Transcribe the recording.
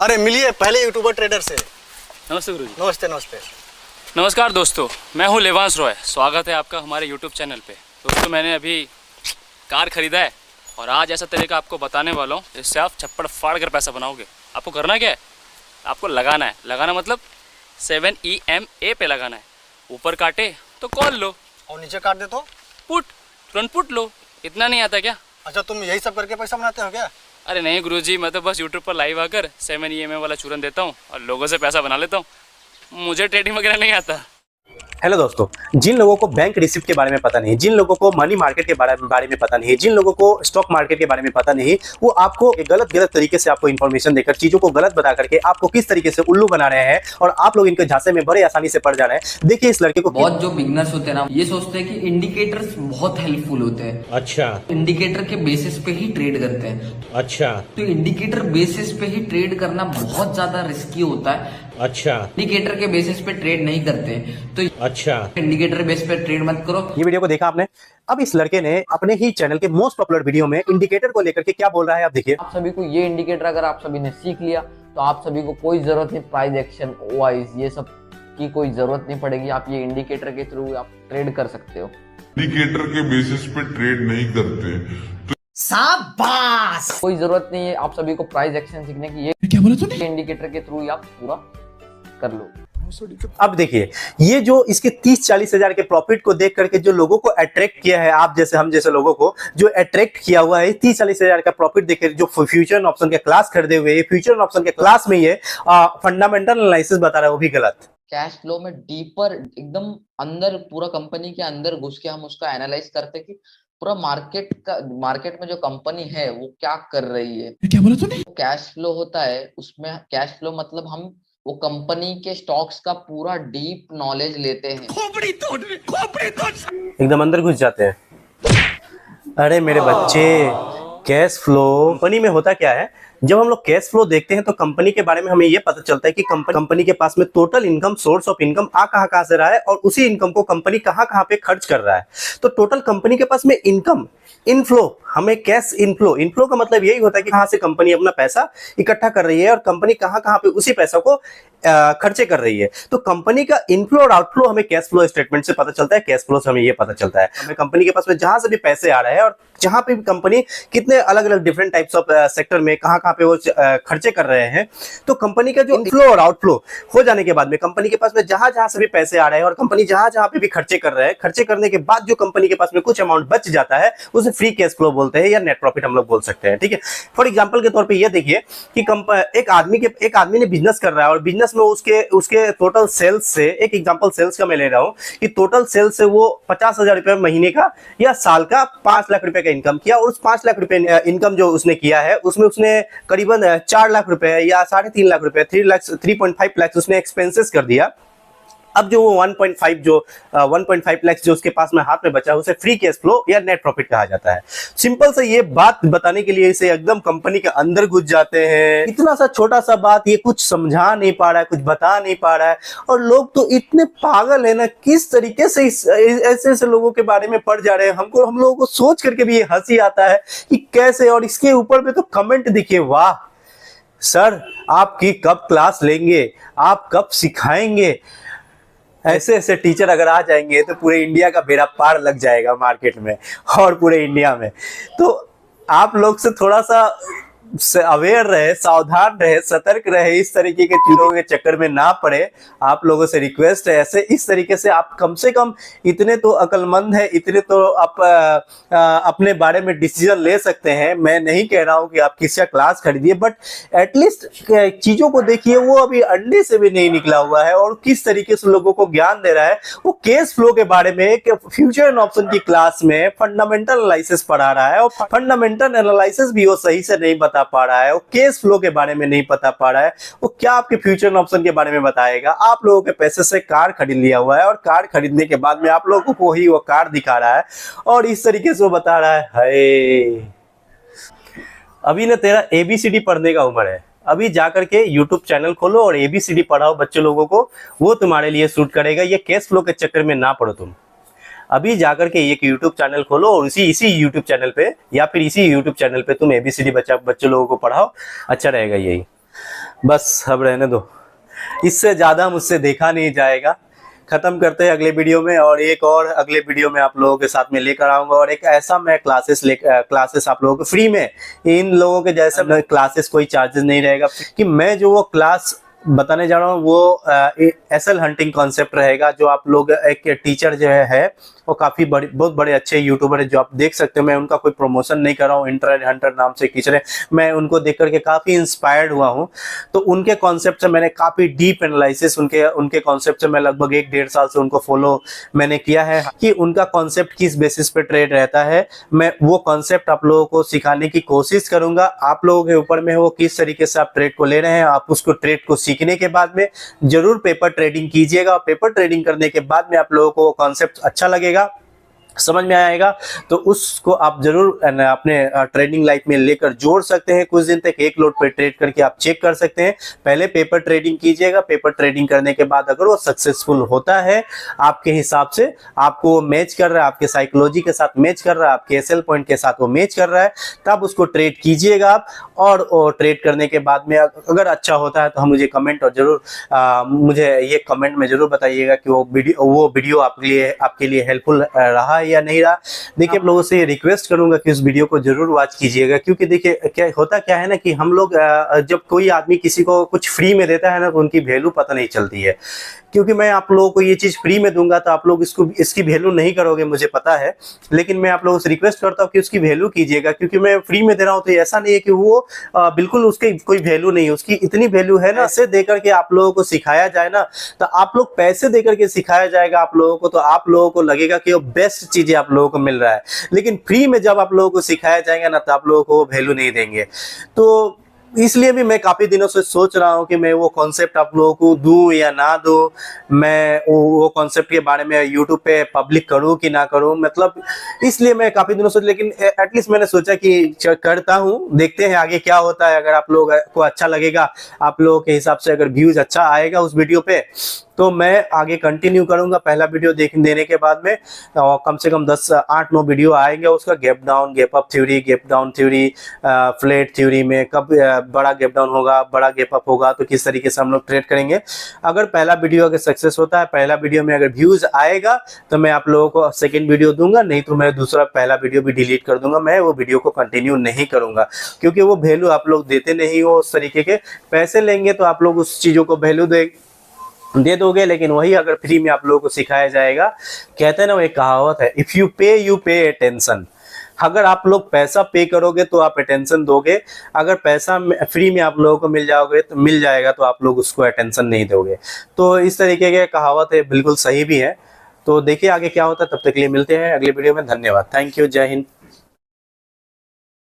अरे मिलिए पहले यूट्यूबर ट्रेडर से। नमस्ते गुरुजी। नमस्ते नमस्ते। नमस्कार दोस्तों, मैं हूं लेवांश रॉय। स्वागत है आपका हमारे यूट्यूब चैनल पे। दोस्तों मैंने अभी कार ख़रीदा है और आज ऐसा तरीका आपको बताने वाला हूँ जिससे आप छप्पड़ फाड़ कर पैसा बनाओगे। आपको करना क्या है, आपको लगाना है। लगाना मतलब 7EMA पे लगाना है। ऊपर काटे तो कॉल लो और नीचे काट दे तो पुट, तुरंत पुट लो। इतना नहीं आता क्या? अच्छा तुम यही सब करके पैसा बनाते हो क्या? अरे नहीं गुरुजी, मैं तो बस यूट्यूब पर लाइव आकर 7EMA वाला चूरन देता हूँ और लोगों से पैसा बना लेता हूँ। मुझे ट्रेडिंग वगैरह नहीं आता। हेलो दोस्तों, जिन लोगों को बैंक रिसिप्ट के बारे में पता नहीं, जिन लोगों को मनी मार्केट के बारे में पता नहीं, जिन लोगों को स्टॉक मार्केट के बारे में पता नहीं, वो आपको एक गलत तरीके से आपको इन्फॉर्मेशन देकर चीजों को गलत बता करके आपको किस तरीके से उल्लू बना रहे हैं और आप लोग इनके झांसे में बड़े आसानी से पड़ जा रहे हैं। देखिए इस लड़के को। बहुत जो बिगनर्स होते हैं ना, ये सोचते हैं कि इंडिकेटर्स बहुत हेल्पफुल होते हैं। अच्छा, इंडिकेटर के बेसिस पे ही ट्रेड करते हैं। अच्छा, तो इंडिकेटर बेसिस पे ही ट्रेड करना बहुत ज्यादा रिस्की होता है। अच्छा, इंडिकेटर के बेसिस पे ट्रेड नहीं करते, तो अच्छा, इंडिकेटर बेस पे ट्रेड मत करो। ये वीडियो को देखा आपने? अब इस लड़के ने अपने ही चैनल के मोस्ट पॉपुलर वीडियो में इंडिकेटर को लेकर के क्या बोल रहा है आप देखिए। आप सभी को ये इंडिकेटर अगर आप सभी ने सीख लिया तो आप सभी को कोई जरूरत नहीं प्राइस एक्शन, ओआईज, ये सब की कोई जरूरत नहीं पड़ेगी। आप ये इंडिकेटर के थ्रू आप ट्रेड कर सकते हो। इंडिकेटर के बेसिस पे ट्रेड नहीं करते तो शाबाश। कोई जरूरत नहीं है आप सभी को प्राइस एक्शन सीखने की। ये क्या बोला तूने? इंडिकेटर के थ्रू आप पूरा कर लो। अब देखिए ये जो इसके 30-40 हजार के प्रॉफिट को देख करके जो लोगों को अट्रैक्ट किया है, आप जैसे हम जैसे लोगों को जो अट्रैक्ट किया हुआ है, 30-40 हजार का प्रॉफिट देख कर जो फ्यूचर ऑप्शन के क्लास खरीदे हुए, फ्यूचर ऑप्शन के क्लास में ये फंडामेंटल एनालिसिस बता रहा है, वो भी गलत। कैश फ्लो में डीपर एकदम अंदर पूरा कंपनी के अंदर घुस के हम उसका एनालाइज करते कि पूरा मार्केट में जो कंपनी है वो क्या कर रही है। क्या बोला तूने? कैश फ्लो होता है, उसमें कैश फ्लो मतलब हम वो कंपनी के स्टॉक्स का पूरा डीप नॉलेज लेते हैं। एकदम अंदर घुस जाते हैं। अरे मेरे बच्चे, कैश फ्लो कंपनी में होता क्या है? जब हम लोग कैश फ्लो देखते हैं तो कंपनी के बारे में हमें यह पता चलता है कि कंपनी के पास में total income, source of income कहाँ से रहा है और उसी इनकम को कंपनी कहाँ पे खर्च कर रहा है। तो टोटल कंपनी के पास में इनकम, इनफ्लो, हमें कैश इनफ्लो का मतलब यही होता है कि कहां से कंपनी अपना पैसा इकट्ठा कर रही है और कंपनी कहां पे उसी पैसा को खर्चे कर रही है। तो कंपनी का इनफ्लो और आउटफ्लो हमें कैश फ्लो स्टेटमेंट से पता चलता है, कैश फ्लो से हमें ये पता चलता है हमें कंपनी के पास में जहां से भी पैसे आ रहे हैं और जहां पे भी कंपनी कितने अलग अलग डिफरेंट टाइप्स ऑफ सेक्टर में कहां पे वो खर्चे कर रहे हैं। तो कंपनी का जो इनफ्लो और आउटफ्लो हो जाने के बाद में कंपनी के पास में जहां से भी पैसे आ रहे हैं और कंपनी जहां पे भी खर्चे कर रहे हैं, खर्चे करने के बाद जो कंपनी के पास में कुछ अमाउंट बच जाता है उसे फ्री कैश फ्लो बोलते हैं या नेट प्रॉफिट हम लोग बोल सकते हैं। ठीक है, फॉर एग्जांपल के तौर पे ये देखिए कि एक आदमी ने बिजनेस कर रहा है और बिजनेस में उसके टोटल सेल्स से, एक एग्जांपल सेल्स का मैं ले रहा हूं कि टोटल सेल्स से वो 50,000 रुपए महीने का या साल का 5 लाख रुपए का इनकम किया और उस 5 लाख रुपए इनकम जो उसने किया है उसमें उसने करीबन 4 लाख रुपए या 3.5 लाख रुपए, 3.5 लाख उसने एक्सपेंसेस कर दिया। अब जो वो 1.5 लाख जो उसके पास में हाथ में बचा उसे फ्री कैश फ्लो या नेट प्रॉफिट कहा जाता है। सिंपल से ये बात बताने के लिए इसे एकदम कंपनी के अंदर घुस जाते हैं। इतना सा छोटा सा बात ये कुछ समझा नहीं पा रहा है, कुछ बता नहीं पा रहा है और लोग तो इतने पागल है ना, किस तरीके से ऐसे लोगों के बारे में पढ़ जा रहे हैं। हम लोगों को सोच करके भी ये हंसी आता है कि कैसे। और इसके ऊपर में तो कमेंट देखिए, वाह सर आपकी कब क्लास लेंगे, आप कब सिखाएंगे। ऐसे टीचर अगर आ जाएंगे तो पूरे इंडिया का बेड़ा पार लग जाएगा मार्केट में और पूरे इंडिया में। तो आप लोग से थोड़ा सा अवेयर रहे, सावधान रहे, सतर्क रहे, इस तरीके के चीजों के चक्कर में ना पड़े। आप लोगों से रिक्वेस्ट है, ऐसे इस तरीके से आप कम से कम इतने तो अक्लमंद है, इतने तो आप अपने बारे में डिसीजन ले सकते हैं। मैं नहीं कह रहा हूं कि आप किसी का क्लास खरीदिए, बट एटलीस्ट चीजों को देखिए, वो अभी अंडे से भी नहीं निकला हुआ है और किस तरीके से लोगों को ज्ञान दे रहा है। वो कैश फ्लो के बारे में फ्यूचर एंड ऑप्शन की क्लास में फंडामेंटल एनालिसिस पढ़ा रहा है और फंडामेंटल एनालिसिस भी वो सही से नहीं बता पा रहा है। वो केस फ्लो के बारे में नहीं पता पा रहा है। वो क्या आपके फ्यूचर ऑप्शन के बारे में बताएगा। आप लोगों के पैसे से कार खरीद लिया हुआ है और कार खरीदने के बाद में आप लोगों को ही वो कार दिखा रहा है और इस तरीके से वो बता रहा है, हाय अभी ना तेरा ABCD पढ़ने का उम्र है, अभी जाकर के YouTube चैनल खोलो और ABCD पढ़ाओ बच्चे लोगों को, वो तुम्हारे लिए सूट करेगा। ये कैश फ्लो के चक्कर में ना पड़ो तुम। अभी जाकर के एक YouTube चैनल खोलो और इसी YouTube चैनल पे या फिर इसी YouTube चैनल पे तुम ABCD बच्चे लोगों को पढ़ाओ, अच्छा रहेगा यही। बस अब रहने दो, इससे ज़्यादा मुझसे देखा नहीं जाएगा। ख़त्म करते हैं अगले वीडियो में, और एक और अगले वीडियो में आप लोगों के साथ में लेकर आऊँगा, और एक ऐसा मैं क्लासेस आप लोगों को फ्री में, इन लोगों के जैसा क्लासेस कोई चार्जेस नहीं रहेगा, कि मैं जो वो क्लास बताने जा रहा हूँ वो एसएल हंटिंग कॉन्सेप्ट रहेगा। जो आप लोग एक टीचर जो है वो काफ़ी बहुत बड़े अच्छे यूट्यूबर है जो आप देख सकते हो। मैं उनका कोई प्रमोशन नहीं कर रहा हूँ, इंटरनेट हंटर नाम से टीचर है, मैं उनको देख करके काफ़ी इंस्पायर्ड हुआ हूँ। तो उनके कॉन्सेप्ट से मैंने काफ़ी डीप एनालिसिस, उनके कॉन्सेप्ट से मैं लगभग 1-1.5 साल से उनको फॉलो मैंने किया है कि उनका कॉन्सेप्ट किस बेसिस पे ट्रेड रहता है। मैं वो कॉन्सेप्ट आप लोगों को सिखाने की कोशिश करूंगा, आप लोगों के ऊपर में वो किस तरीके से आप ट्रेड को ले रहे हैं। आप उसको ट्रेड को सीखने के बाद में जरूर पेपर ट्रेडिंग कीजिएगा, और पेपर ट्रेडिंग करने के बाद में आप लोगों को कॉन्सेप्ट अच्छा लगेगा, समझ में आएगा, तो उसको आप जरूर अपने ट्रेडिंग लाइफ में लेकर जोड़ सकते हैं। कुछ दिन तक एक लोट पे ट्रेड करके आप चेक कर सकते हैं। पहले पेपर ट्रेडिंग कीजिएगा, पेपर ट्रेडिंग करने के बाद अगर वो सक्सेसफुल होता है आपके हिसाब से, आपको मैच कर रहा है, आपके साइकोलॉजी के साथ मैच कर रहा है, आपके एसएल पॉइंट के साथ वो मैच कर रहा है, तब उसको ट्रेड कीजिएगा आप। और ट्रेड करने के बाद में अगर अच्छा होता है तो हम मुझे कमेंट और जरूर मुझे ये कमेंट में जरूर बताइएगा कि वो वीडियो आपके लिए हेल्पफुल रहा या नहीं रहा। देखिए, आप लोगों से रिक्वेस्ट करूंगा कि उस वीडियो को जरूर वॉच कीजिएगा, क्योंकि देखिए क्या है ना कि हम लोग जब कोई आदमी किसी को कुछ फ्री में देता है ना तो उनकी वैल्यू पता नहीं चलती है। क्योंकि मैं आप लोगों को ये चीज़ फ्री में दूंगा तो आप लोग इसकी वैल्यू नहीं करोगे, मुझे पता है, लेकिन मैं आप लोगों से रिक्वेस्ट करता हूँ कि उसकी वैल्यू कीजिएगा। क्योंकि मैं फ्री में दे रहा हूँ तो ऐसा नहीं है कि वो बिल्कुल उसकी कोई वैल्यू नहीं है, उसकी इतनी वैल्यू है ना। पैसे देकर के आप लोगों को सिखाया जाए ना, तो आप लोग पैसे देकर के सिखाया जाएगा आप लोगों को, तो आप लोगों को लगेगा कि वो बेस्ट चीजें आप लोगों को मिल रहा है। लेकिन फ्री में जब आप लोगों को सिखाया जाएगा ना तो आप लोगों को वैल्यू नहीं देंगे। तो इसलिए भी मैं काफी दिनों से सोच रहा हूं कि मैं वो कॉन्सेप्ट आप लोगों को दूं या ना दूं, मैं वो कॉन्सेप्ट के बारे में यूट्यूब पे पब्लिक करूं कि ना करूं, मतलब इसलिए मैं काफी दिनों से, लेकिन एटलीस्ट मैंने सोचा कि करता हूं, देखते हैं आगे क्या होता है। अगर आप लोगों को अच्छा लगेगा, आप लोगों के हिसाब से अगर व्यूज अच्छा आएगा उस वीडियो पे, तो मैं आगे कंटिन्यू करूंगा। पहला वीडियो देने के बाद में और कम से कम 8-9 वीडियो आएंगे उसका, gap down, gap up theory, gap down theory, flat theory में कब बड़ा गैप डाउन होगा, बड़ा गैप अप होगा, तो किस तरीके से हम लोग ट्रेड करेंगे। अगर पहला वीडियो अगर सक्सेस होता है, पहला वीडियो में अगर व्यूज आएगा तो मैं आप लोगों को सेकेंड वीडियो दूंगा, नहीं तो मैं दूसरा पहला वीडियो भी डिलीट कर दूंगा। मैं वो वीडियो को कंटिन्यू नहीं करूंगा, क्योंकि वो वैल्यू आप लोग देते नहीं हो उस तरीके के। पैसे लेंगे तो आप लोग उस चीज़ों को वैल्यू दे दोगे, लेकिन वही अगर फ्री में आप लोगों को सिखाया जाएगा, कहते हैं ना वो एक कहावत है, इफ यू पे यू पे अटेंशन। अगर आप लोग पैसा पे करोगे तो आप अटेंशन दोगे, अगर पैसा फ्री में आप लोगों को मिल जाएगा तो आप लोग उसको अटेंशन नहीं दोगे। तो इस तरीके की कहावत है, बिल्कुल सही भी है। तो देखिए आगे क्या होता है, तब तक के लिए मिलते हैं अगले वीडियो में। धन्यवाद, थैंक यू, जय हिंद।